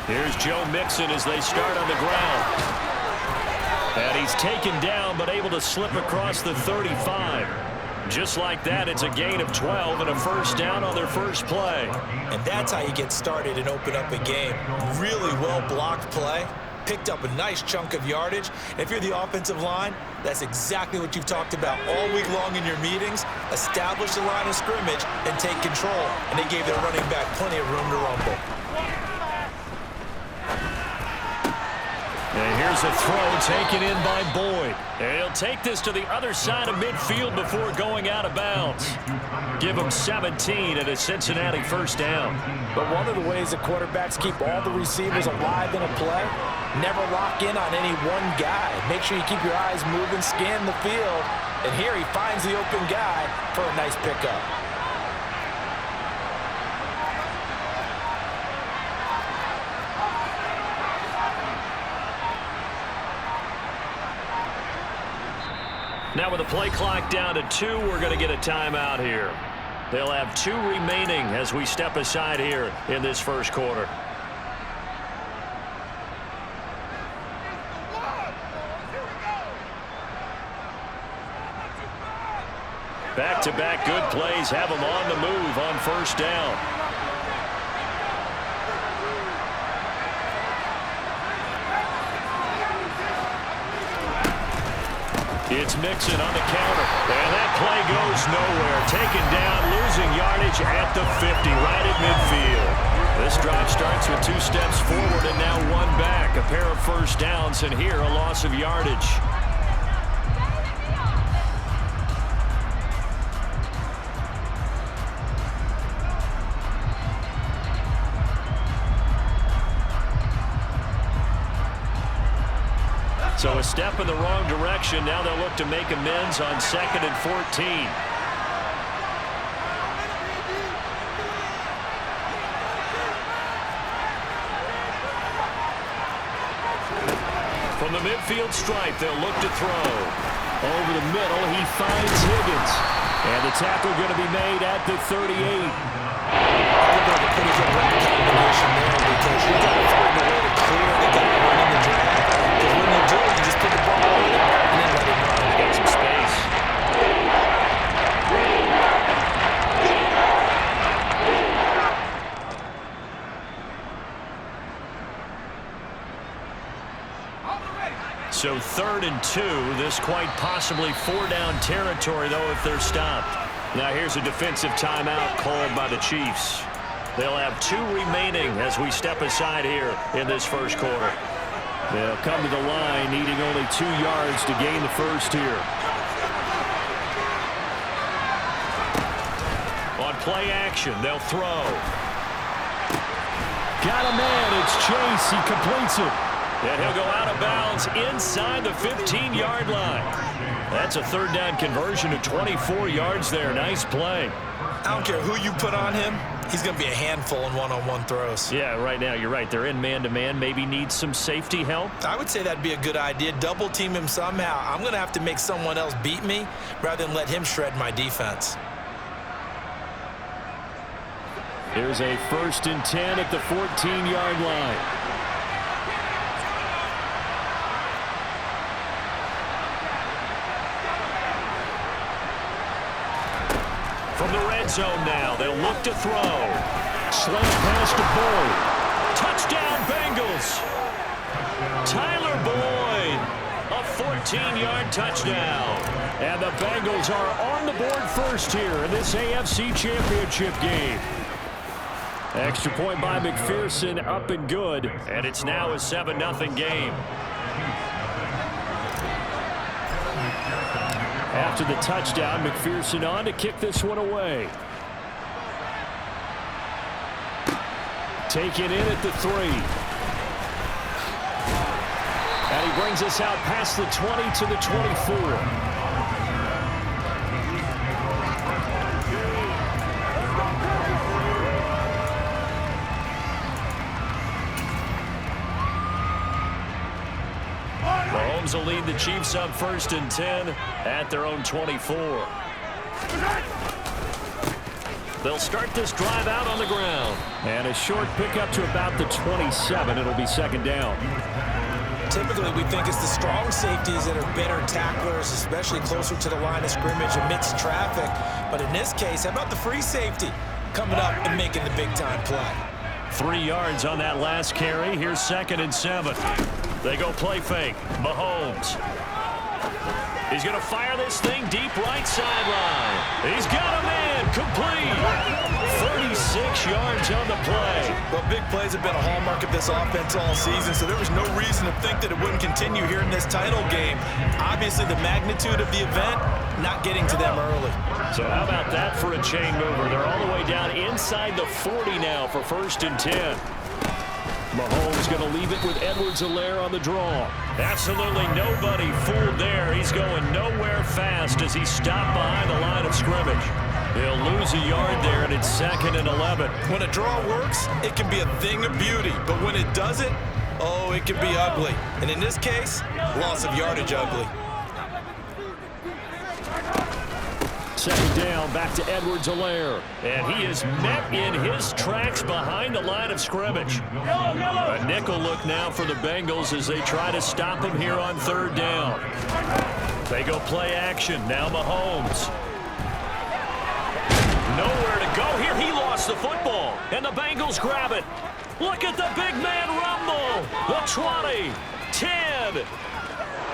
Here's Joe Mixon as they start on the ground. And he's taken down but able to slip across the 35. Just like that, it's a gain of 12 and a first down on their first play. And that's how you get started and open up a game. Really well-blocked play. Picked up a nice chunk of yardage. And if you're the offensive line, that's exactly what you've talked about all week long in your meetings. Establish the line of scrimmage and take control. And they gave their running back plenty of room to rumble. And here's a throw taken in by Boyd. And he'll take this to the other side of midfield before going out of bounds. Give him 17 and a Cincinnati first down. But one of the ways that quarterbacks keep all the receivers alive in a play, never lock in on any one guy. Make sure you keep your eyes moving, scan the field. And here he finds the open guy for a nice pickup. Now with the play clock down to 2, we're going to get a timeout here. They'll have 2 remaining as we step aside here in this first quarter. Back-to-back good plays have them on the move on first down. It's Mixon on the counter. And that play goes nowhere. Taken down, losing yardage at the 50, right at midfield. This drive starts with 2 steps forward and now 1 back. A pair of first downs, and here a loss of yardage. So a step in the wrong direction. Now they'll look to make amends on 2nd and 14. From the midfield stripe, they'll look to throw. Over the middle, he finds Higgins. And the tackle going to be made at the 38. I think a pretty good run combination there because you got to find a way to clear the guy running the drag. Because when you do, you just put the ball on it and then let him run. He's got some space. So 3rd and 2. This quite possibly 4-down territory, though, if they're stopped. Now here's a defensive timeout called by the Chiefs. They'll have 2 remaining as we step aside here in this first quarter. They'll come to the line needing only 2 yards to gain the first here. On play action, they'll throw. Got a man, it's Chase, he completes it. And he'll go out of bounds inside the 15-yard line. That's a 3rd down conversion of 24 yards there. Nice play. I don't care who you put on him. He's going to be a handful in one-on-one throws. Yeah, right now, you're right. They're in man-to-man. Maybe needs some safety help. I would say that'd be a good idea. Double team him somehow. I'm going to have to make someone else beat me rather than let him shred my defense. Here's a 1st and 10 at the 14-yard line. From the red zone now, they'll look to throw. Slant pass to Boyd. Touchdown, Bengals. Tyler Boyd, a 14-yard touchdown. And the Bengals are on the board first here in this AFC Championship game. Extra point by McPherson, up and good. And it's now a 7-0 game. After the touchdown, McPherson on to kick this one away. Taken in at the 3. And he brings us out past the 20 to the 24. Mahomes will lead the Chiefs up 1st and 10 at their own 24. They'll start this drive out on the ground. And a short pickup to about the 27. It'll be second down. Typically, we think it's the strong safeties that are better tacklers, especially closer to the line of scrimmage amidst traffic. But in this case, how about the free safety coming up and making the big-time play? 3 yards on that last carry. Here's 2nd and 7. They go play fake. Mahomes. He's going to fire this thing deep right sideline. He's got him in. Complete. 36 yards on the play. Well, big plays have been a hallmark of this offense all season, so there was no reason to think that it wouldn't continue here in this title game. Obviously, the magnitude of the event not getting to them early. So how about that for a chain mover? They're all the way down inside the 40 now for 1st and 10. Mahomes going to leave it with Edwards-Helaire on the draw. Absolutely nobody fooled there. He's going nowhere fast as he stopped behind the line of scrimmage. He'll lose a yard there, and it's 2nd and 11. When a draw works, it can be a thing of beauty. But when it doesn't, oh, it can be ugly. And in this case, loss of yardage ugly. 2nd down, back to Edwards-Helaire. And he is met in his tracks behind the line of scrimmage. A nickel look now for the Bengals as they try to stop him here on 3rd down. They go play action. Now Mahomes. Nowhere to go here. He lost the football. And the Bengals grab it. Look at the big man rumble. The 20, 10.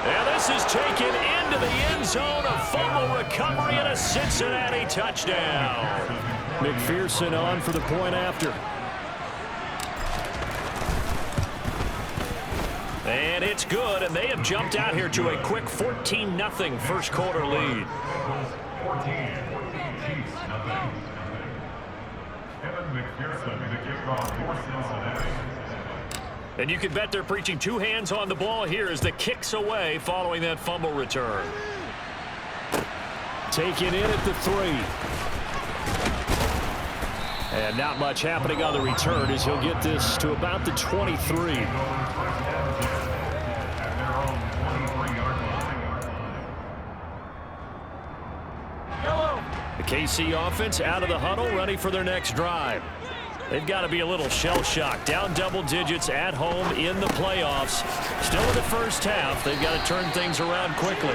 And this is taken into the end zone. A fumble recovery and a Cincinnati touchdown. McPherson on for the point after. And it's good, and they have jumped out here to a quick 14-0 first quarter lead. 14, Chiefs, nothing. Kevin McPherson, the kickoff for Cincinnati. And you can bet they're preaching 2 hands on the ball here as the kick's away following that fumble return. Taken in at the 3. And not much happening on the return as he'll get this to about the 23. The KC offense out of the huddle, ready for their next drive. They've got to be a little shell-shocked. Down double digits at home in the playoffs. Still in the first half. They've got to turn things around quickly.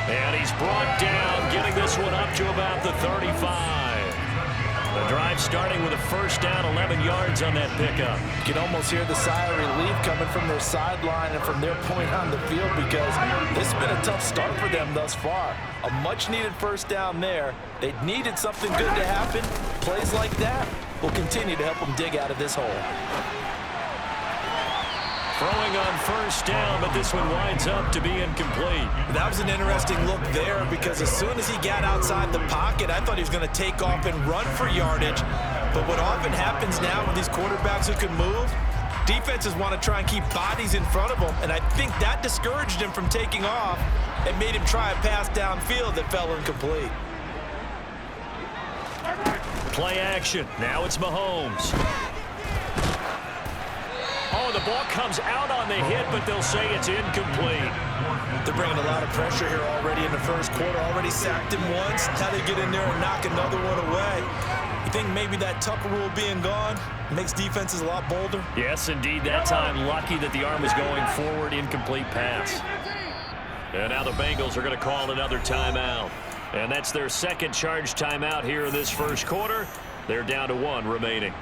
And he's brought down, getting this one up to about the 35. The drive starting with a 1st down, 11 yards on that pickup. You can almost hear the sigh of relief coming from their sideline and from their point on the field because this has been a tough start for them thus far. A much-needed 1st down there. They needed something good to happen. Plays like that will continue to help them dig out of this hole. Throwing on 1st down, but this one winds up to be incomplete. That was an interesting look there because as soon as he got outside the pocket, I thought he was going to take off and run for yardage. But what often happens now with these quarterbacks who can move, defenses want to try and keep bodies in front of them, and I think that discouraged him from taking off and made him try a pass downfield that fell incomplete. Play action. Now it's Mahomes. Oh, the ball comes out on the hit, but they'll say it's incomplete. They're bringing a lot of pressure here already in the first quarter. Already sacked him once. Now they get in there and knock another one away. You think maybe that Tucker rule being gone makes defenses a lot bolder? Yes, indeed. That time, lucky that the arm was going forward. Incomplete pass. And now the Bengals are going to call another timeout. And that's their 2nd charge timeout here in this first quarter. They're down to 1 remaining.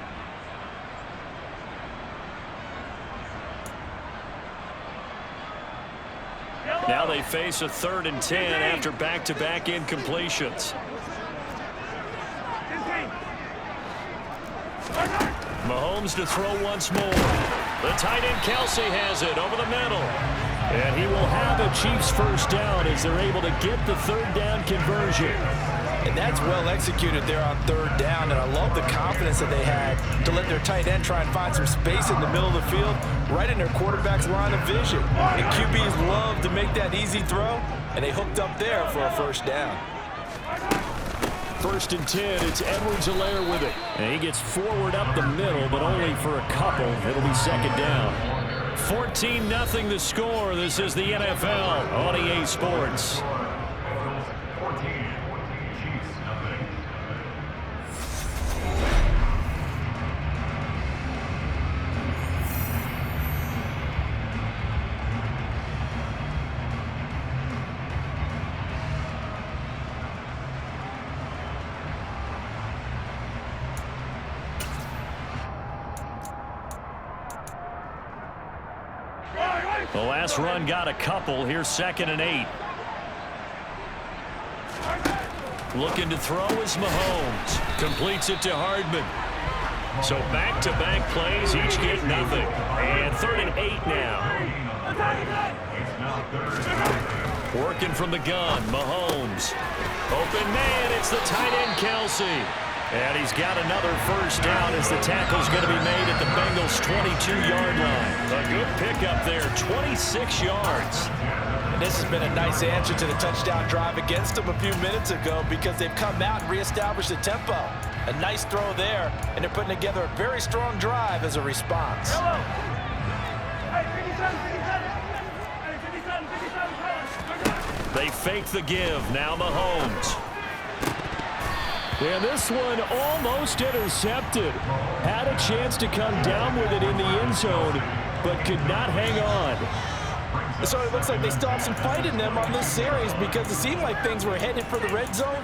Now they face a 3rd and 10 after back-to-back incompletions. Mahomes to throw once more. The tight end Kelsey has it over the middle. And he will have a Chiefs 1st down as they're able to get the 3rd down conversion. And that's well executed there on 3rd down, and I love the confidence that they had to let their tight end try and find some space in the middle of the field, right in their quarterback's line of vision. And QBs love to make that easy throw, and they hooked up there for a 1st down. 1st and 10, it's Edwards-Helaire with it. And he gets forward up the middle, but only for a couple. It'll be 2nd down. 14-0 the score. This is the NFL on EA Sports. 14, Chiefs, nothing. The last run got a couple. Here's 2nd and 8. Looking to throw is Mahomes. Completes it to Hardman. So back-to-back plays, each get nothing. And 3rd and 8 now. Working from the gun, Mahomes. Open man, it's the tight end, Kelsey. And he's got another first down as the tackle's going to be made at the Bengals' 22-yard line. A good pickup there, 26 yards. And this has been a nice answer to the touchdown drive against them a few minutes ago because they've come out and reestablished the tempo. A nice throw there, and they're putting together a very strong drive as a response. They fake the give. Now Mahomes. And this one almost intercepted. Had a chance to come down with it in the end zone, but could not hang on. So it looks like they still have some fight in them on this series because it seemed like things were headed for the red zone.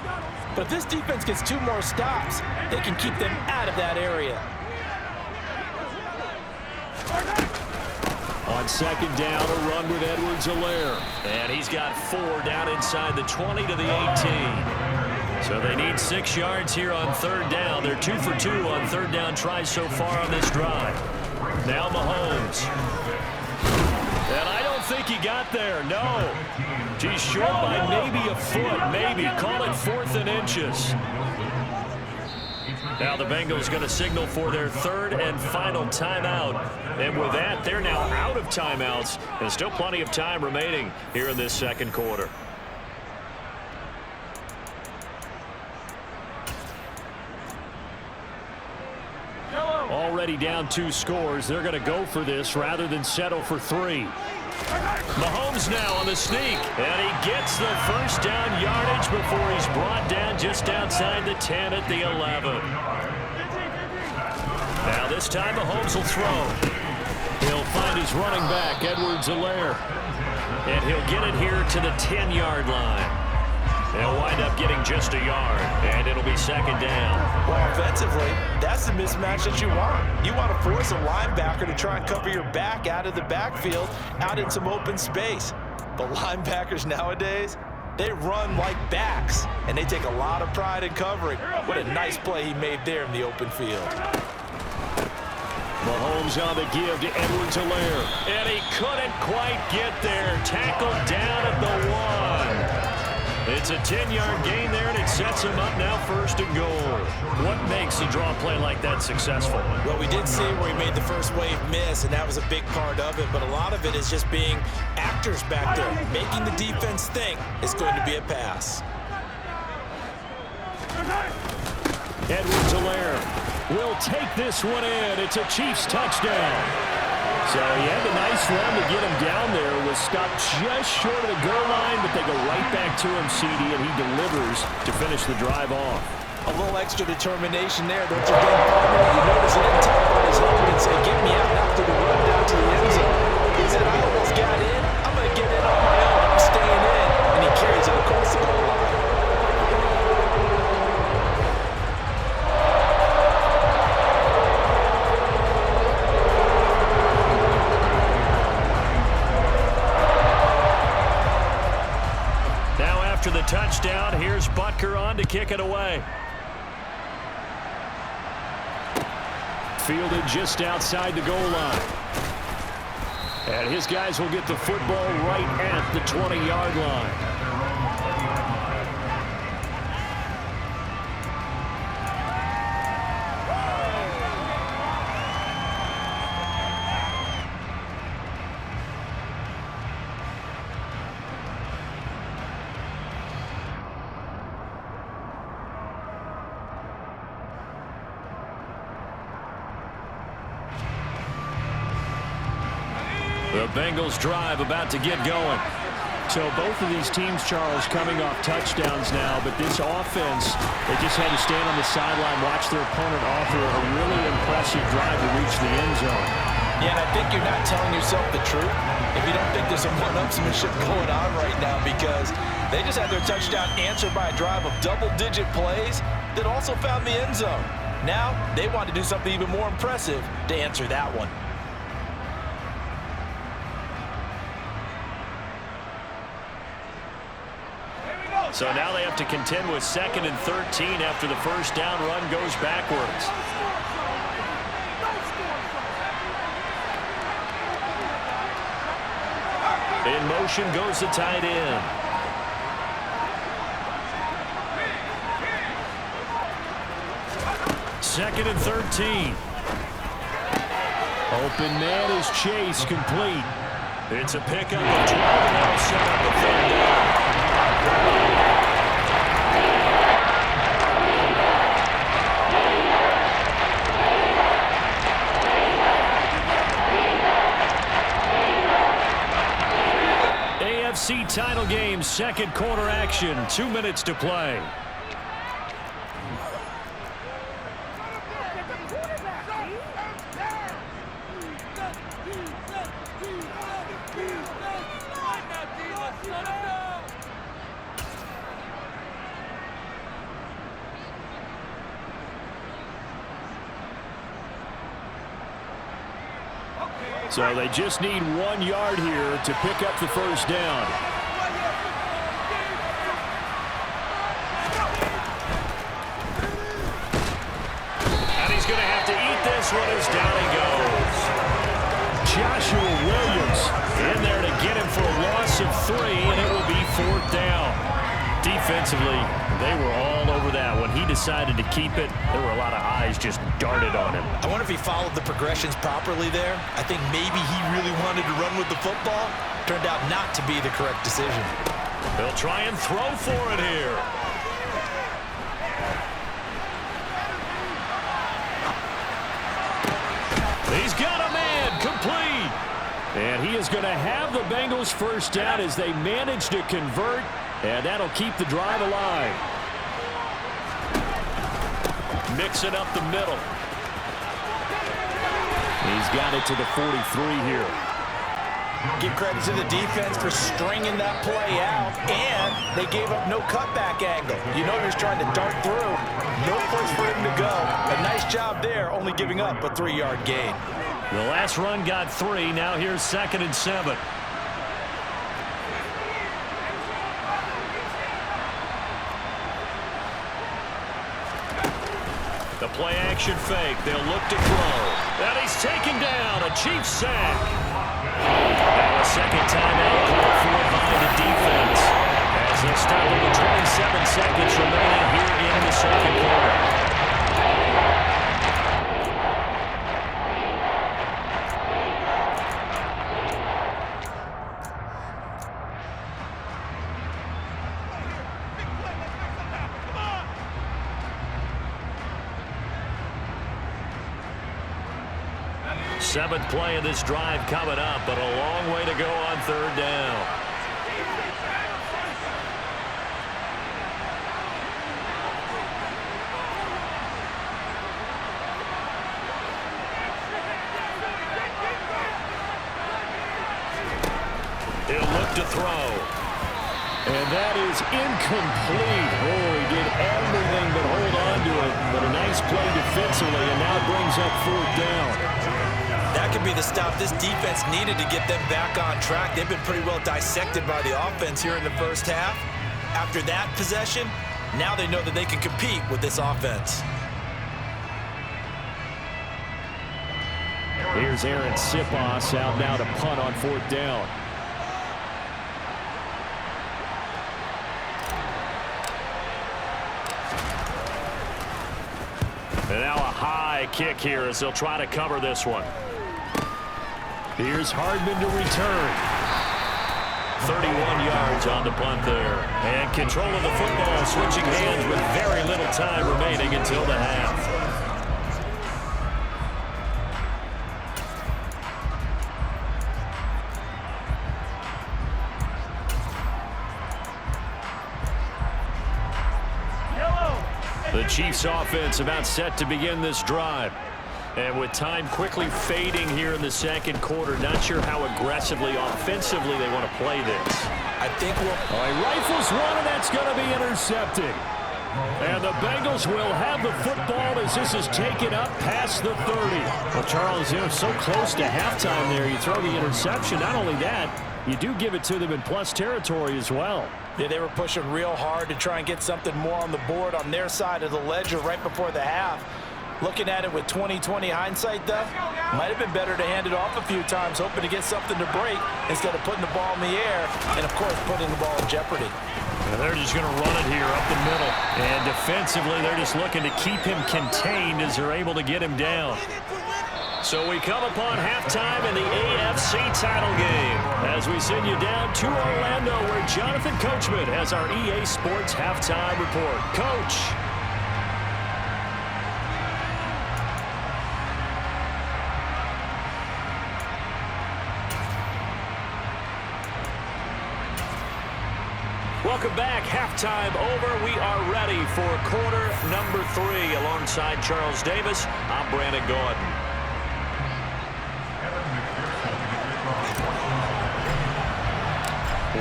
But if this defense gets 2 more stops, they can keep them out of that area. On 2nd down, a run with Edwards-Helaire. And he's got 4 down inside the 20 to the 18. So they need 6 yards here on 3rd down. They're 2 for 2 on 3rd down tries so far on this drive. Now Mahomes. And I don't think he got there, no. He's short by maybe a foot, maybe. Call it 4th and inches. Now the Bengals going to signal for their 3rd and final timeout. And with that, they're now out of timeouts. And still plenty of time remaining here in this 2nd quarter. Already down 2 scores. They're going to go for this rather than settle for 3. Mahomes now on the sneak. And he gets the first down yardage before he's brought down just outside the 10 at the 11. Now this time Mahomes will throw. He'll find his running back, Edwards-Helaire. And he'll get it here to the 10-yard line. They'll wind up getting just a yard, and it'll be 2nd down. Well, offensively, that's the mismatch that you want. You want to force a linebacker to try and cover your back out of the backfield, out in some open space. But linebackers nowadays, they run like backs, and they take a lot of pride in covering. What a nice play he made there in the open field. Mahomes on the give to Edwards-Helaire. And he couldn't quite get there. Tackled down at the 1. It's a 10-yard gain there, and it sets him up now 1st and goal. What makes a draw play like that successful? Well, we did see where he made the first wave miss, and that was a big part of it. But a lot of it is just being actors back there, making the defense think it's going to be a pass. Edwards-Helaire will take this one in. It's a Chiefs touchdown. So he had a nice run to get him down there. Was stopped just short of the goal line, but they go right back to him, CD, and he delivers to finish the drive off. A little extra determination there, don't you think, Palmer? You notice he didn't tap on his helmet and say, get me out after the run down to the end zone. He said, I almost got in. I'm going to get in on my own. I'm staying in. And he carries it across the goal line. After the touchdown, here's Butker on to kick it away. Fielded just outside the goal line. And his guys will get the football right at the 20-yard line. The Bengals drive about to get going. So both of these teams, Charles, coming off touchdowns now, but this offense, they just had to stand on the sideline, watch their opponent offer a really impressive drive to reach the end zone. Yeah, and I think you're not telling yourself the truth if you don't think there's some one-upsmanship going on right now, because they just had their touchdown answered by a drive of double-digit plays that also found the end zone. Now they want to do something even more impressive to answer that one. So now they have to contend with 2nd and 13 after the first down run goes backwards. In motion goes the tight end. Second and 13. Open man is Chase, complete. It's a pickup of 12, and that'll set up a 3rd down. AFC title game, 2nd quarter action, 2 minutes to play. So they just need 1 yard here to pick up the first down. And he's going to have to eat this one as down he goes. Joshua Williams in there to get him for a loss of 3, and it will be 4th down. Defensively, they were all over that. When he decided to keep it, there were a lot of eyes just darted on him. I wonder if he followed the progressions properly there. I think maybe he really wanted to run with the football. Turned out not to be the correct decision. They'll try and throw for it here. He's got a man, complete. And he is going to have the Bengals first down as they manage to convert. And that'll keep the drive alive. Mixing up the middle. He's got it to the 43 here. Give credit to the defense for stringing that play out, and they gave up no cutback angle. You know he was trying to dart through. No place for him to go. A nice job there, only giving up a 3-yard gain. The last run got 3. Now here's 2nd and 7. The play action fake. They'll look to throw. And he's taken down. A Chiefs sack. Now a second timeout called for by the defense. As they'll stop with 27 seconds remaining here in the 2nd quarter. Seventh play of this drive coming up, but a long way to go on 3rd down. He'll look to throw. And that is incomplete. Oh, he did everything but hold on to it. But a nice play defensively, and now brings up 4th down. That could be the stop this defense needed to get them back on track. They've been pretty well dissected by the offense here in the first half. After that possession, now they know that they can compete with this offense. Here's Aaron Sipos out now to punt on 4th down. And now a high kick here as they'll try to cover this one. Here's Hardman to return. 31 yards on the punt there. And control of the football, switching hands with very little time remaining until the half. The Chiefs offense about set to begin this drive. And with time quickly fading here in the 2nd quarter, not sure how aggressively, offensively they want to play this. I think we'll... He rifles one, and that's going to be intercepted. And the Bengals will have the football as this is taken up past the 30. Well, Charles, so close to halftime there. You throw the interception. Not only that, you do give it to them in plus territory as well. Yeah, they were pushing real hard to try and get something more on the board on their side of the ledger right before the half. Looking at it with 20/20 hindsight, though, might have been better to hand it off a few times, hoping to get something to break instead of putting the ball in the air and, of course, putting the ball in jeopardy. And they're just going to run it here up the middle. And defensively, they're just looking to keep him contained as they're able to get him down. So we come upon halftime in the AFC title game as we send you down to Orlando where Jonathan Coachman has our EA Sports halftime report. Coach. Welcome back. Halftime over. We are ready for quarter number 3. Alongside Charles Davis, I'm Brandon Gordon.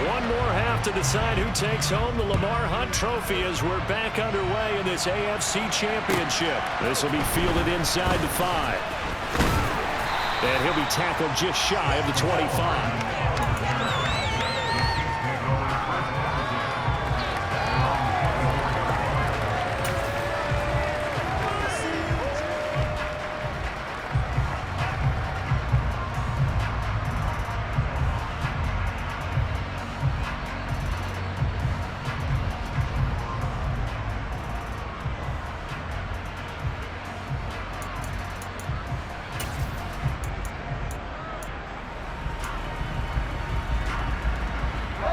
One more half to decide who takes home the Lamar Hunt Trophy as we're back underway in this AFC Championship. This will be fielded inside the 5. And he'll be tackled just shy of the 25.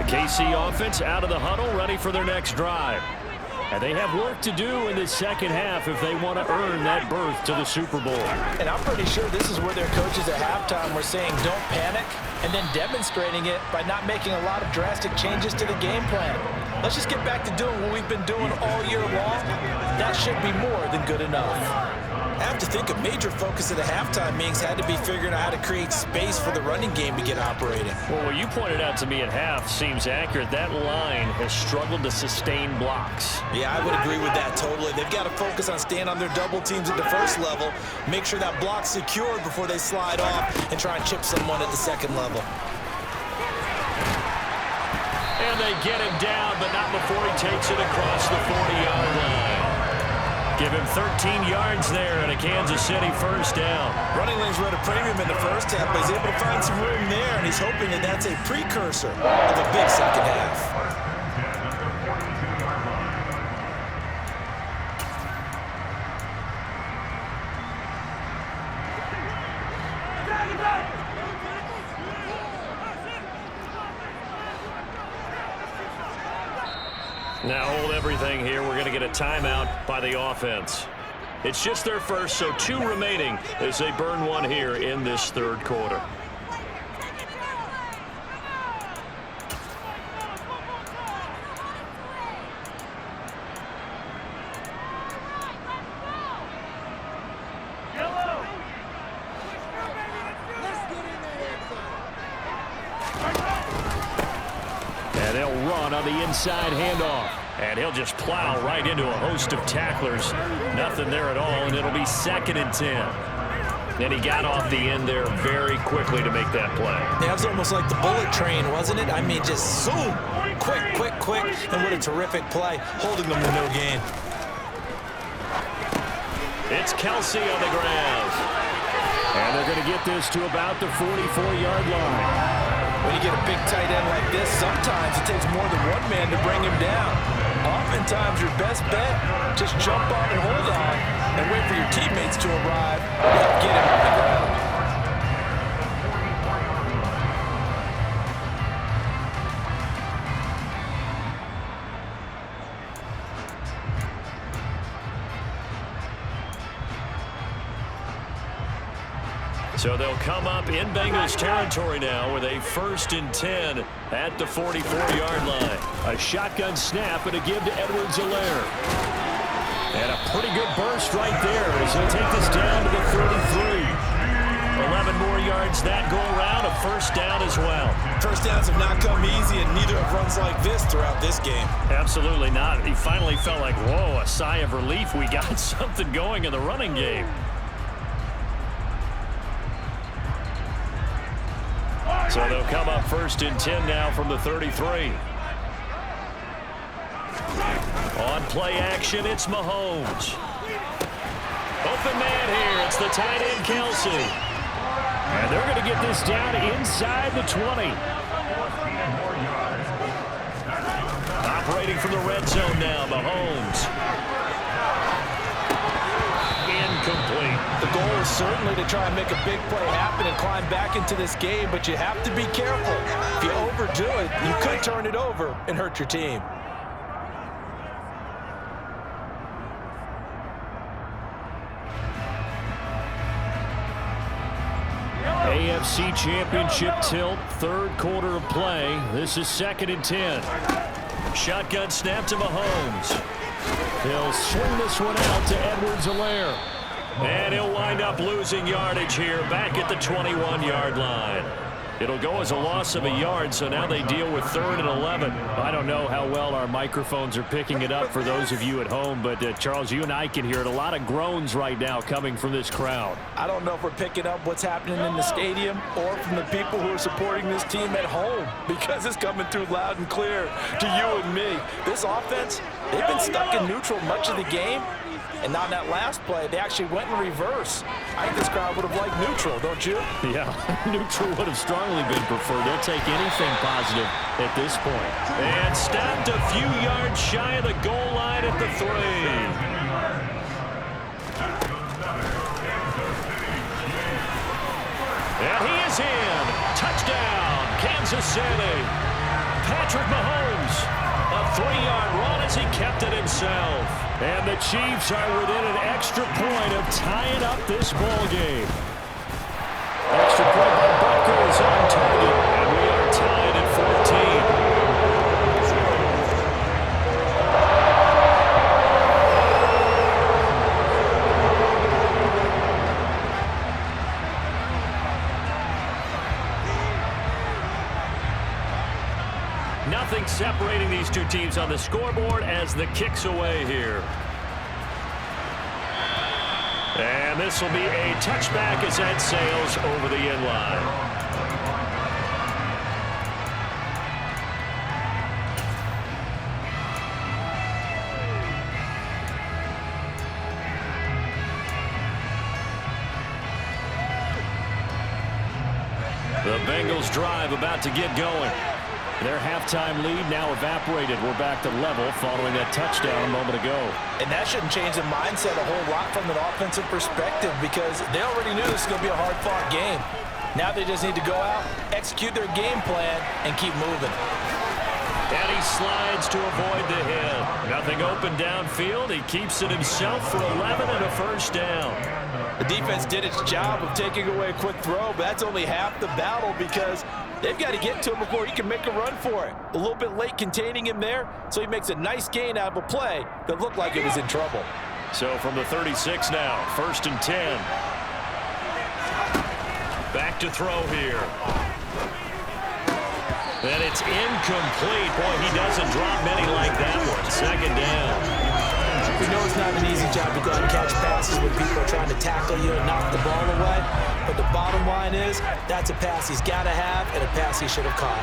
KC offense out of the huddle, ready for their next drive. And they have work to do in the second half if they want to earn that berth to the Super Bowl. And I'm pretty sure this is where their coaches at halftime were saying don't panic and then demonstrating it by not making a lot of drastic changes to the game plan. Let's just get back to doing what we've been doing all year long. That should be more than good enough. I have to think a major focus of the halftime meetings had to be figuring out how to create space for the running game to get operating. Well, what you pointed out to me at half seems accurate. That line has struggled to sustain blocks. Yeah, I would agree with that totally. They've got to focus on staying on their double teams at the first level, make sure that block's secured before they slide off and try and chip someone at the second level. And they get him down, but not before he takes it across the 40-yard line. Give him 13 yards there and a Kansas City first down. Running lanes were at a premium in the first half, but he's able to find some room there, and he's hoping that that's a precursor of a big second half. Now hold everything here. We're going to get a timeout by the offense. It's just their first, so 2 remaining as they burn one here in this third quarter. And they'll run on the inside handoff. And he'll just plow right into a host of tacklers. Nothing there at all, and it'll be 2nd and 10. And he got off the end there very quickly to make that play. That was almost like the bullet train, wasn't it? I mean, just zoom. Quick, quick, quick. And what a terrific play, holding them to no gain. It's Kelsey on the ground. And they're going to get this to about the 44-yard line. When you get a big tight end like this, sometimes it takes more than one man to bring him down. Oftentimes, your best bet, just jump on and hold on and wait for your teammates to arrive and help get him on the ground. So they'll come up in Bengals territory now with a 1st and 10 at the 44-yard line. A shotgun snap and a give to Edwards-Helaire. And a pretty good burst right there as he'll take this down to the 33. 11 more yards that go around, a first down as well. First downs have not come easy, and neither have runs like this throughout this game. Absolutely not. He finally felt like, whoa, a sigh of relief. We got something going in the running game. So they'll come up 1st and 10 now from the 33. On play action, it's Mahomes. Open man here. It's the tight end, Kelsey. And they're going to get this down inside the 20. Operating from the red zone now, Mahomes. Incomplete. The goal is certainly to try and make a big play happen and climb back into this game, but you have to be careful. If you overdo it, you could turn it over and hurt your team. AFC Championship tilt, 3rd quarter of play. This is 2nd and 10. Shotgun snap to Mahomes. He'll swing this one out to Edwards-Helaire. And he'll wind up losing yardage here back at the 21-yard line. It'll go as a loss of a yard, so now they deal with 3rd and 11. I don't know how well our microphones are picking it up for those of you at home, but Charles, you and I can hear it. A lot of groans right now coming from this crowd. I don't know if we're picking up what's happening in the stadium or from the people who are supporting this team at home, because it's coming through loud and clear to you and me. This offense, they've been stuck in neutral much of the game. And on that last play, they actually went in reverse. I think this crowd would have liked neutral, don't you? Yeah, neutral would have strongly been preferred. They'll take anything positive at this point. And stopped a few yards shy of the goal line at the 3. And he is in. Touchdown, Kansas City. Patrick Mahomes, a 3-yard run as he kept it himself. And the Chiefs are within an extra point of tying up this ball game. Extra point by Butker is on target, and we are tied at 14. Nothing separating these two teams on the scoreboard as the kick's away here. And this will be a touchback as that sails over the end line. The Bengals drive about to get going. Their halftime lead now evaporated. We're back to level following that touchdown a moment ago. And that shouldn't change the mindset a whole lot from an offensive perspective, because they already knew this was going to be a hard-fought game. Now they just need to go out, execute their game plan, and keep moving. And he slides to avoid the hit. Nothing open downfield. He keeps it himself for 11 and a 1st down. The defense did its job of taking away a quick throw, but that's only half the battle, because they've got to get to him before he can make a run for it. A little bit late containing him there, so he makes a nice gain out of a play that looked like it was in trouble. So from the 36 now, 1st and 10. Back to throw here. And it's incomplete. Boy, he doesn't drop many like that one. 2nd down. We know it's not an easy job to go out and catch passes when people are trying to tackle you and knock the ball away. But the bottom line is, that's a pass he's got to have and a pass he should have caught.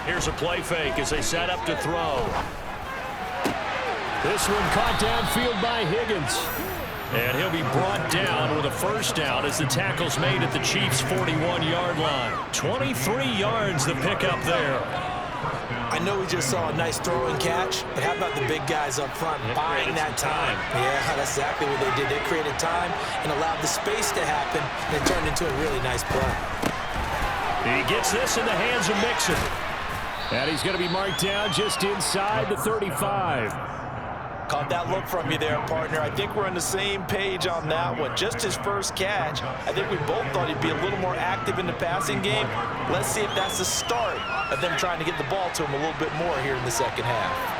Here's a play fake as they set up to throw. This one caught downfield by Higgins. And he'll be brought down with a 1st down as the tackle's made at the Chiefs' 41-yard line. 23 yards the pickup there. I know we just saw a nice throw and catch, but how about the big guys up front buying that time? Yeah, that's exactly what they did. They created time and allowed the space to happen, and it turned into a really nice play. He gets this in the hands of Mixon. And he's going to be marked down just inside the 35. Caught that look from you there, partner. I think we're on the same page on that one. Just his first catch. I think we both thought he'd be a little more active in the passing game. Let's see if that's the start of them trying to get the ball to him a little bit more here in the 2nd half.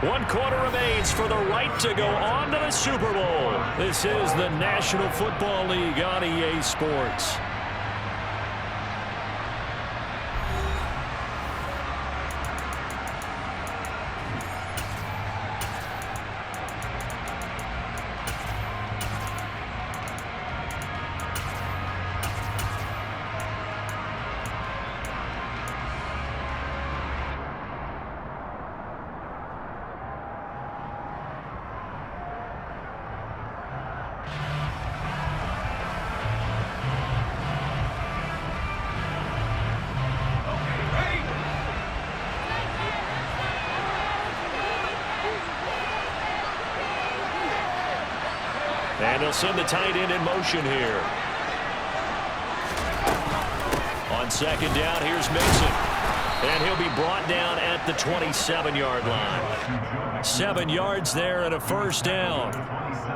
One quarter remains for the right to go on to the Super Bowl. This is the National Football League on EA Sports. They'll send the tight end in motion here. On second down, here's Mason. And he'll be brought down at the 27-yard line. 7 yards there and a first down.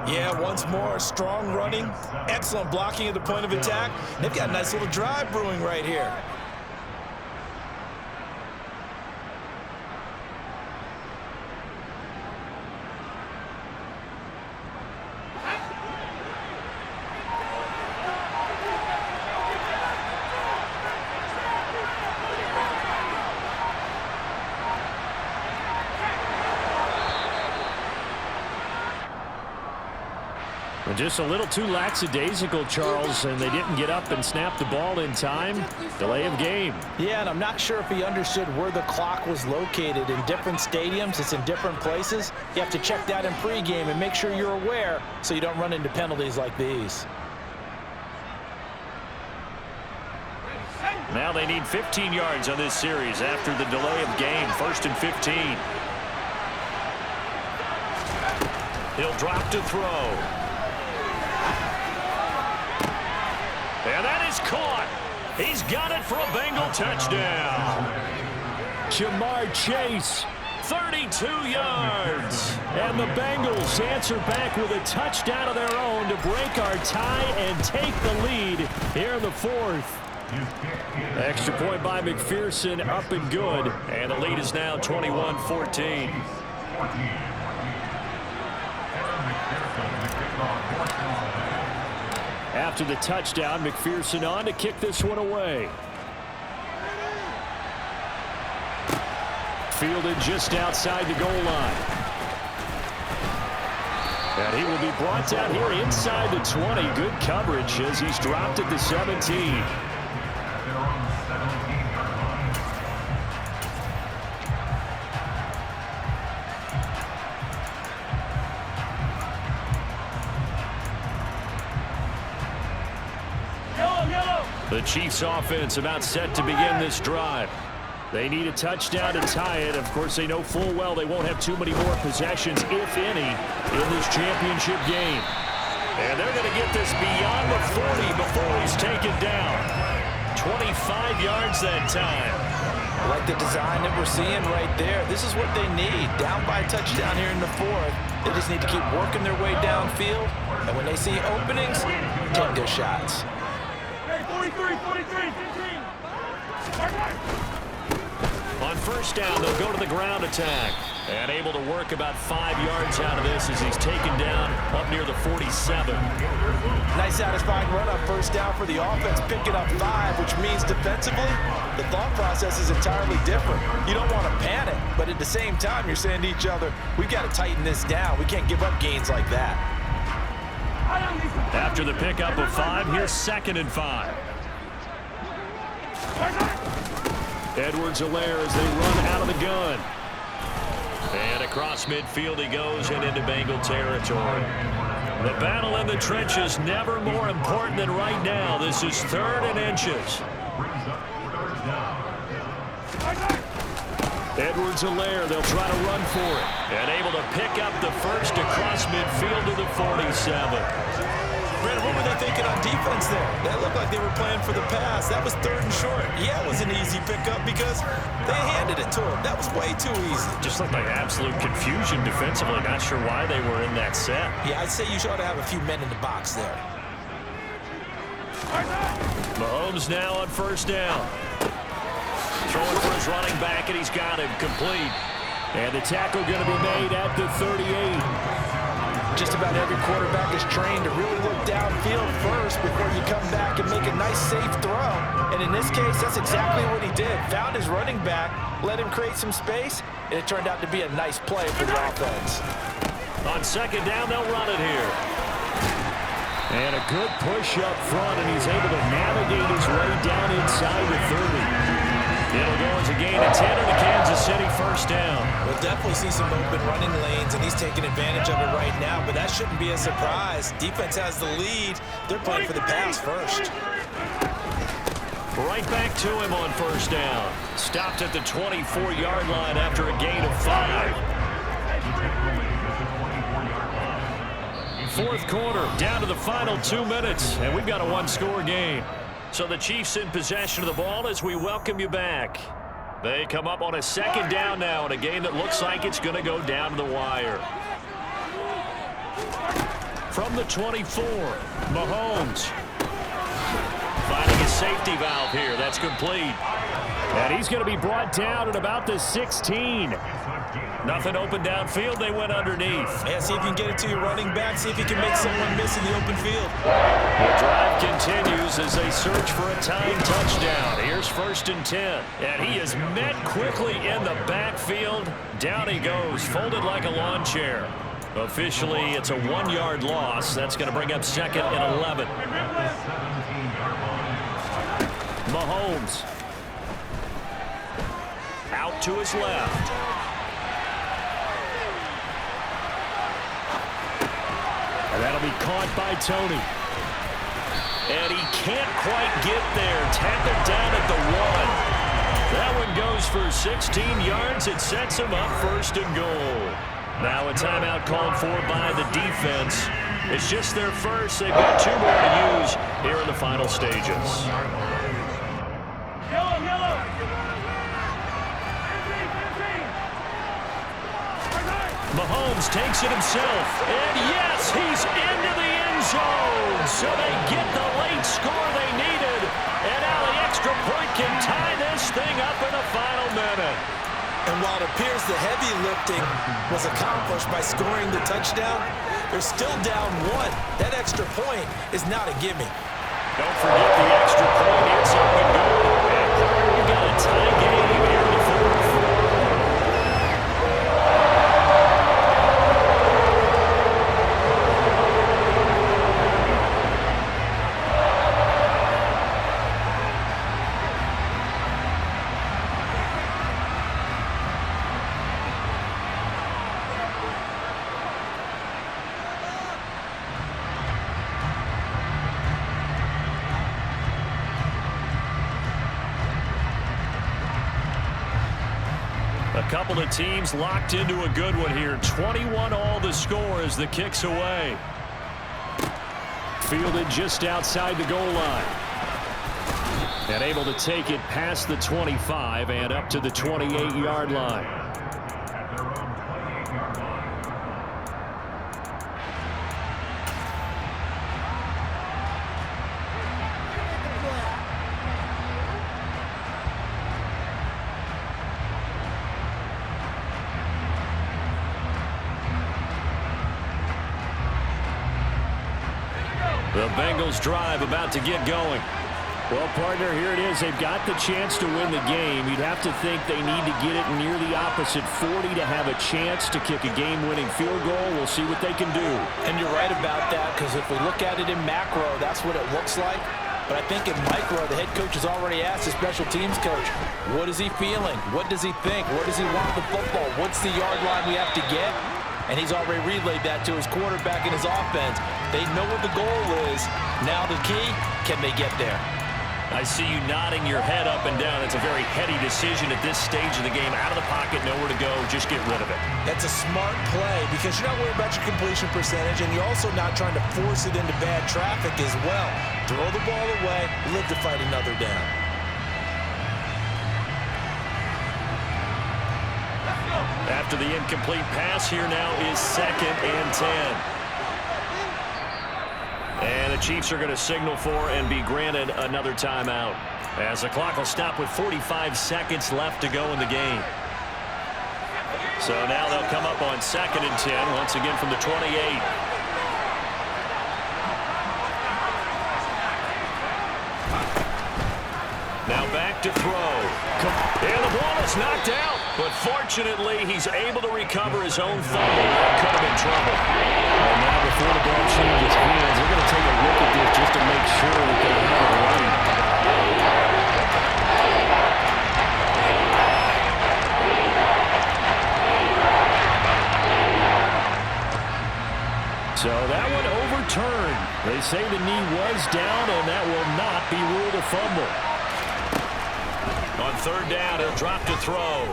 Yeah, once more, strong running, excellent blocking at the point of attack. They've got a nice little drive brewing right here. Just a little too lackadaisical, Charles, and they didn't get up and snap the ball in time. Delay of game. Yeah, and I'm not sure if he understood where the clock was located. In different stadiums, it's in different places. You have to check that in pregame and make sure you're aware so you don't run into penalties like these. Now they need 15 yards on this series after the delay of game. 1st and 15. He'll drop to throw. And that is caught. He's got it for a Bengal touchdown. Jamar Chase. 32 yards. And the Bengals answer back with a touchdown of their own to break our tie and take the lead here in the 4th. Extra point by McPherson, up and good. And the lead is now 21-14. After the touchdown, McPherson on to kick this one away. Fielded just outside the goal line. And he will be brought down here inside the 20. Good coverage as he's dropped at the 17. The Chiefs offense about set to begin this drive. They need a touchdown to tie it. Of course, they know full well they won't have too many more possessions, if any, in this championship game. And they're going to get this beyond the 40 before he's taken down. 25 yards that time. I like the design that we're seeing right there. This is what they need. Down by a touchdown here in the 4th. They just need to keep working their way downfield. And when they see openings, take their shots. 43, 15. On first down, they'll go to the ground attack. And able to work about 5 yards out of this as he's taken down up near the 47. Nice satisfying run on first down for the offense, picking up 5, which means defensively, the thought process is entirely different. You don't want to panic, but at the same time, you're saying to each other, we've got to tighten this down. We can't give up gains like that. After the pickup of 5, here's 2nd and 5. Edwards-Helaire as they run out of the gun. And across midfield he goes and into Bengal territory. The battle in the trenches never more important than right now. This is 3rd and inches. Edwards-Helaire, they'll try to run for it. And able to pick up the first across midfield to the 47. Brandon, what were they thinking on defense there? That looked like they were playing for the pass. That was 3rd and short. Yeah, it was an easy pickup because they handed it to him. That was way too easy. Just looked like absolute confusion defensively. Not sure why they were in that set. Yeah, I'd say you ought to have a few men in the box there. Mahomes now on first down. Throwing for his running back, and he's got him complete. And the tackle going to be made at the 38. Just about every quarterback is trained to really look downfield first before you come back and make a nice, safe throw. And in this case, that's exactly what he did. Found his running back, let him create some space, and it turned out to be a nice play for the offense. On 2nd down, they'll run it here. And a good push up front, and he's able to navigate his way down inside the 30. It'll go as a gain of 10 in the Kansas City first down. We'll definitely see some open running lanes, and he's taking advantage of it right now, but that shouldn't be a surprise. Defense has the lead. They're playing for the pass first. Right back to him on first down. Stopped at the 24-yard line after a gain of 5. fourth quarter, down to the final 2 minutes, and we've got a one-score game. So the Chiefs in possession of the ball as we welcome you back. They come up on a second down now in a game that looks like it's going to go down to the wire. From the 24, Mahomes. Finding a safety valve here. That's complete. And he's going to be brought down at about the 16. Nothing open downfield. They went underneath. Yeah, see if you can get it to your running back. See if you can make someone miss in the open field. The drive continues as they search for a tying touchdown. Here's 1st and 10. And he is met quickly in the backfield. Down he goes, folded like a lawn chair. Officially, it's a 1-yard loss. That's going to bring up 2nd and 11. Mahomes. Out to his left. And that'll be caught by Tony. And he can't quite get there. Tackled down at the 1. That one goes for 16 yards. It sets him up 1st and goal. Now a timeout called for by the defense. It's just their first. They've got 2 more to use here in the final stages. Mahomes takes it himself. And yes, he's into the end zone. So they get the late score they needed. And now the extra point can tie this thing up in the final minute. And while it appears the heavy lifting was accomplished by scoring the touchdown, they're still down 1. That extra point is not a gimme. Don't forget the extra point. It's up and goal. And we've got a tie game here in the 4th. A couple of teams locked into a good one here. 21 all the score as the kick's away. Fielded just outside the goal line. And able to take it past the 25 and up to the 28-yard line. The Bengals drive about to get going. Well, partner, here it is. They've got the chance to win the game. You'd have to think they need to get it near the opposite 40 to have a chance to kick a game-winning field goal. We'll see what they can do. And you're right about that, because if we look at it in macro, that's what it looks like. But I think in micro, the head coach has already asked the special teams coach, what is he feeling? What does he think? Where does he want the football? What's the yard line we have to get? And he's already relayed that to his quarterback and his offense. They know what the goal is. Now the key, can they get there? I see you nodding your head up and down. It's a very heady decision at this stage of the game. Out of the pocket, nowhere to go. Just get rid of it. That's a smart play because you're not worried about your completion percentage, and you're also not trying to force it into bad traffic as well. Throw the ball away, live to fight another down. After the incomplete pass, here now is 2nd and 10. And the Chiefs are going to signal for and be granted another timeout, as the clock will stop with 45 seconds left to go in the game. So now they'll come up on 2nd and 10, once again from the 28. Now back to throw. And the ball is knocked out. But fortunately, he's able to recover his own fumble. That could have been trouble. And now before the ball changes hands, they're going to take a look at this just to make sure that they have it right. So that one overturned. They say the knee was down, and that will not be ruled a fumble. On 3rd down, he'll drop to throw.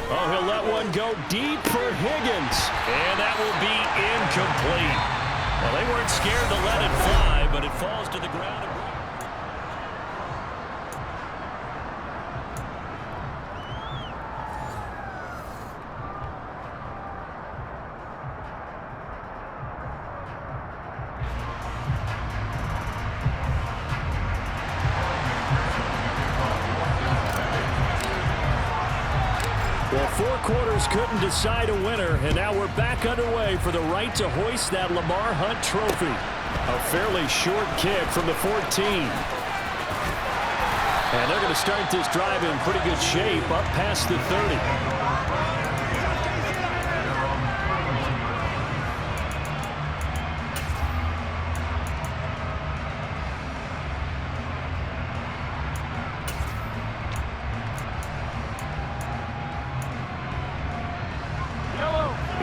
Oh, he'll let one go deep for Higgins. And that will be incomplete. Well, they weren't scared to let it fly, but it falls to the ground. Well, 4 quarters couldn't decide a winner, and now we're back underway for the right to hoist that Lamar Hunt trophy. A fairly short kick from the 14. And they're going to start this drive in pretty good shape up past the 30.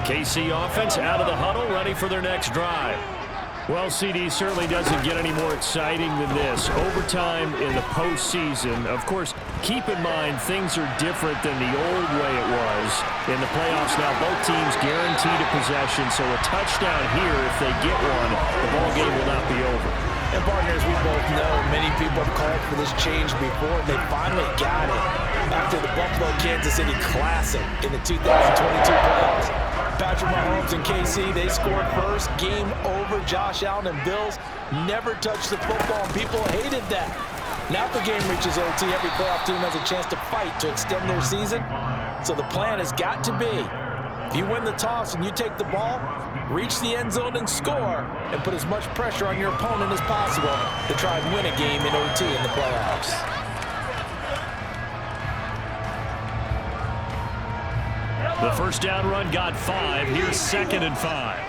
KC offense out of the huddle, ready for their next drive. Well, CD certainly doesn't get any more exciting than this. Overtime in the postseason. Of course, keep in mind things are different than the old way it was. In the playoffs now, both teams guaranteed a possession, so a touchdown here, if they get one, the ball game will not be over. And partners, we both know many people have called for this change before, and they finally got it after the Buffalo-Kansas City Classic in the 2022 playoffs. Patrick Mahomes and KC, they scored first. Game over. Josh Allen and Bills never touched the football, and people hated that. Now if the game reaches OT, every playoff team has a chance to fight to extend their season. So the plan has got to be, if you win the toss and you take the ball, reach the end zone and score, and put as much pressure on your opponent as possible to try and win a game in OT in the playoffs. The first down run got 5. Here's 2nd and 5.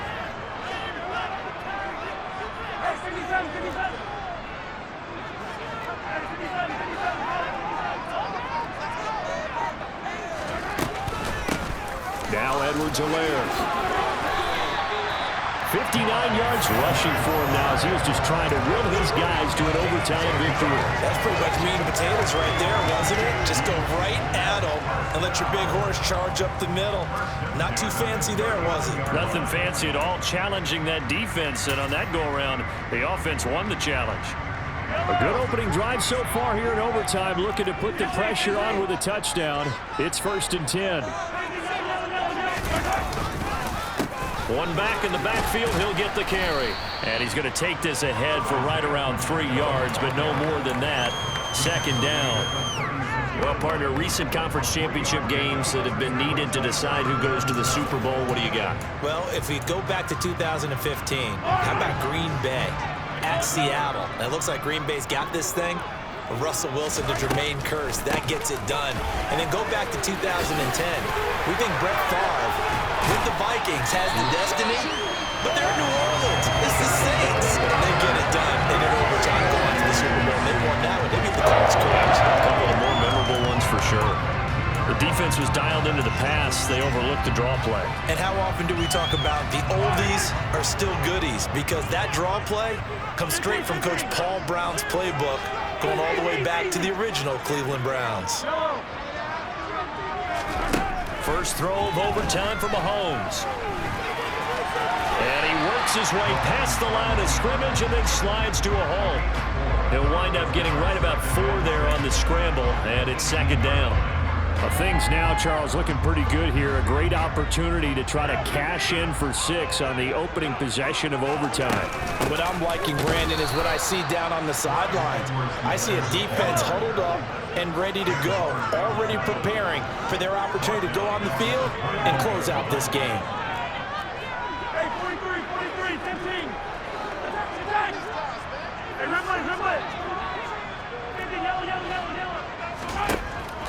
Now Edwards-Helaire. 59 yards rushing for him now as he was just trying to will his guys to an overtime victory. That's pretty much meat and potatoes right there, wasn't it? Just go right at them and let your big horse charge up the middle. Not too fancy there, was it? Nothing fancy at all, challenging that defense, and on that go-around, the offense won the challenge. A good opening drive so far here in overtime, looking to put the pressure on with a touchdown. It's 1st and 10. One back in the backfield, he'll get the carry. And he's going to take this ahead for right around 3 yards, but no more than that. 2nd down. Well, partner, recent conference championship games that have been needed to decide who goes to the Super Bowl. What do you got? Well, if we go back to 2015, how about Green Bay at Seattle? It looks like Green Bay's got this thing. Russell Wilson to Jermaine Kearse, that gets it done. And then go back to 2010. We think Brett Favre with the Vikings has the destiny, but they're in New Orleans. It's the Saints. They get it done in an overtime, go on to the Super Bowl. They won that one. They beat the Colts. A couple of more memorable ones for sure. The defense was dialed into the pass. They overlooked the draw play. And how often do we talk about the oldies are still goodies? Because that draw play comes straight from Coach Paul Brown's playbook, going all the way back to the original Cleveland Browns. First throw of overtime for Mahomes. And he works his way past the line of scrimmage and then slides to a hole. He'll wind up getting right about 4 there on the scramble, and it's 2nd down. Things now, Charles, looking pretty good here. A great opportunity to try to cash in for 6 on the opening possession of overtime. What I'm liking, Brandon, is what I see down on the sidelines. I see a defense huddled up and ready to go, already preparing for their opportunity to go on the field and close out this game. Hey, 43, 15. Attack. Hey, red. Yellow.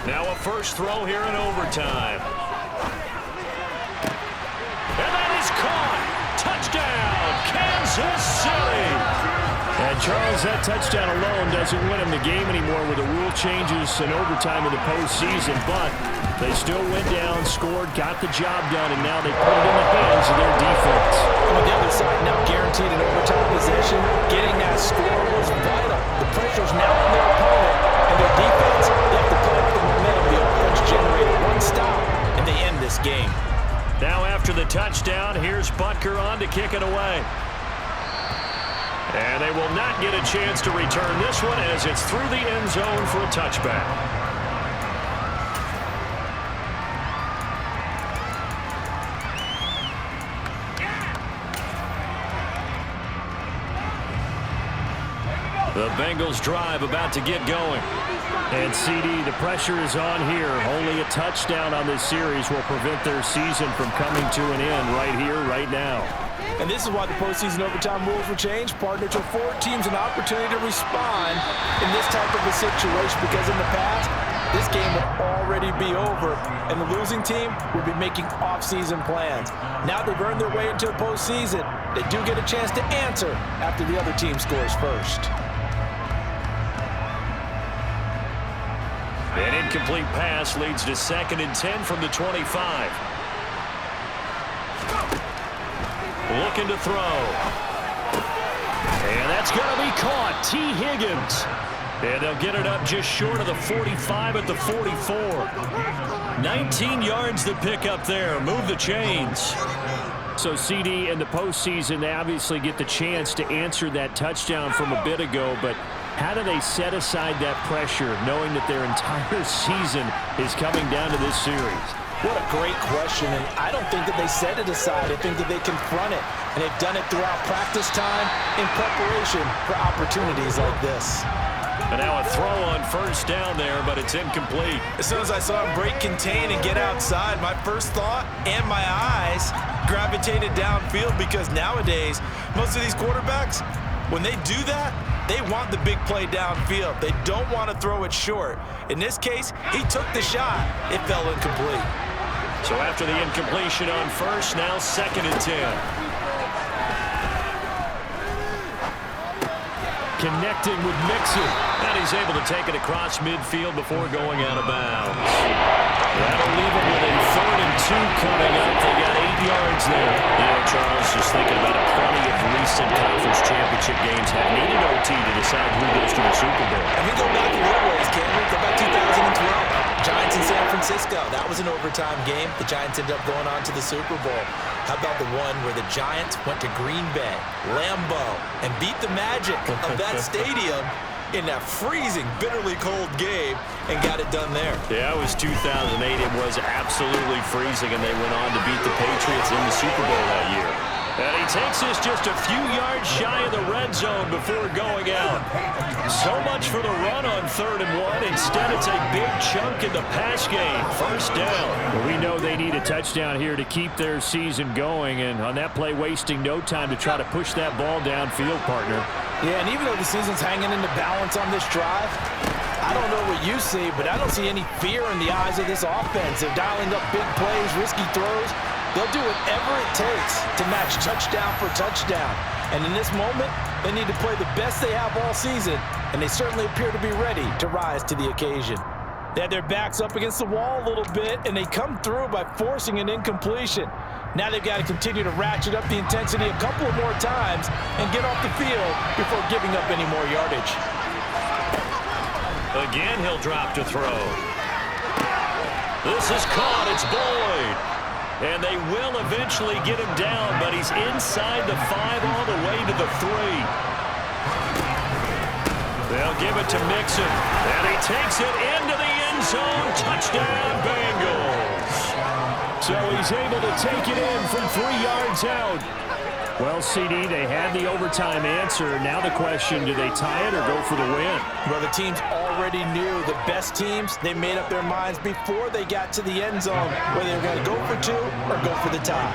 Now a first throw here in overtime. And that is caught. Touchdown, Kansas City. And Charles, that touchdown alone doesn't win him the game anymore with the rule changes and overtime in the postseason, but they still went down, scored, got the job done, and now they put it in the hands of their defense. On the other side, now guaranteed an overtime possession. Getting that score was vital. The pressure's now on their opponent, and their defense, they have to put up the momentum. The offense generated one stop, and they end this game. Now after the touchdown, here's Butker on to kick it away. And they will not get a chance to return this one as it's through the end zone for a touchback. The Bengals drive about to get going. And CD, the pressure is on here. Only a touchdown on this series will prevent their season from coming to an end right here, right now. And this is why the postseason overtime rules were changed, partner, to afford teams an opportunity to respond in this type of a situation, because in the past, this game would already be over, and the losing team would be making off-season plans. Now they've earned their way into the postseason. They do get a chance to answer after the other team scores first. An incomplete pass leads to 2nd and 10 from the 25. Looking to throw. And that's going to be caught. T. Higgins. And they'll get it up just short of the 45 at the 44. 19 yards to pick up there. Move the chains. So, CD, in the postseason, they obviously get the chance to answer that touchdown from a bit ago, but how do they set aside that pressure knowing that their entire season is coming down to this series? What a great question, and I don't think that they set it aside. I think that they confront it, and they've done it throughout practice time in preparation for opportunities like this. And now a throw on first down there, but it's incomplete. As soon as I saw him break contain and get outside, my first thought and my eyes gravitated downfield, because nowadays, most of these quarterbacks, when they do that, they want the big play downfield. They don't want to throw it short. In this case, he took the shot. It fell incomplete. So after the incompletion on first, now 2nd and 10. Connecting with Mixon. And he's able to take it across midfield before going out of bounds. That'll leave him with a 3rd and 2 coming up. They got 8 yards there. You know, Charles, just thinking about it, plenty of recent conference championship games have needed OT to decide who goes to the Super Bowl. And we go back a little ways, can't we? Go back 2012. Giants in San Francisco. That was an overtime game. The Giants ended up going on to the Super Bowl. How about the one where the Giants went to Green Bay, Lambeau, and beat the magic of that stadium in that freezing, bitterly cold game and got it done there? Yeah, it was 2008. It was absolutely freezing, and they went on to beat the Patriots in the Super Bowl that year. And he takes this just a few yards shy of the red zone before going out. So much for the run on 3rd and 1. Instead, it's a big chunk in the pass game. First down. Well, we know they need a touchdown here to keep their season going, and on that play, wasting no time to try to push that ball downfield, partner. Yeah, and even though the season's hanging in the balance on this drive, I don't know what you see, but I don't see any fear in the eyes of this offense. They're dialing up big plays, risky throws. They'll do whatever it takes to match touchdown for touchdown. And in this moment, they need to play the best they have all season, and they certainly appear to be ready to rise to the occasion. They had their backs up against the wall a little bit, and they come through by forcing an incompletion. Now they've got to continue to ratchet up the intensity a couple of more times and get off the field before giving up any more yardage. Again, he'll drop to throw. This is caught. It's Boyd. And they will eventually get him down, but he's inside the 5 all the way to the 3. They'll give it to Mixon. And he takes it into the end zone. Touchdown, Bengals. So he's able to take it in from 3 yards out. Well, CD, they had the overtime answer. Now the question, do they tie it or go for the win? Well, the teams already knew. The best teams, they made up their minds before they got to the end zone whether they were going to go for 2 or go for the tie.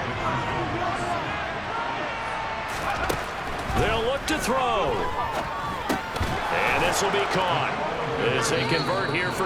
They'll look to throw. And this will be caught as they convert here for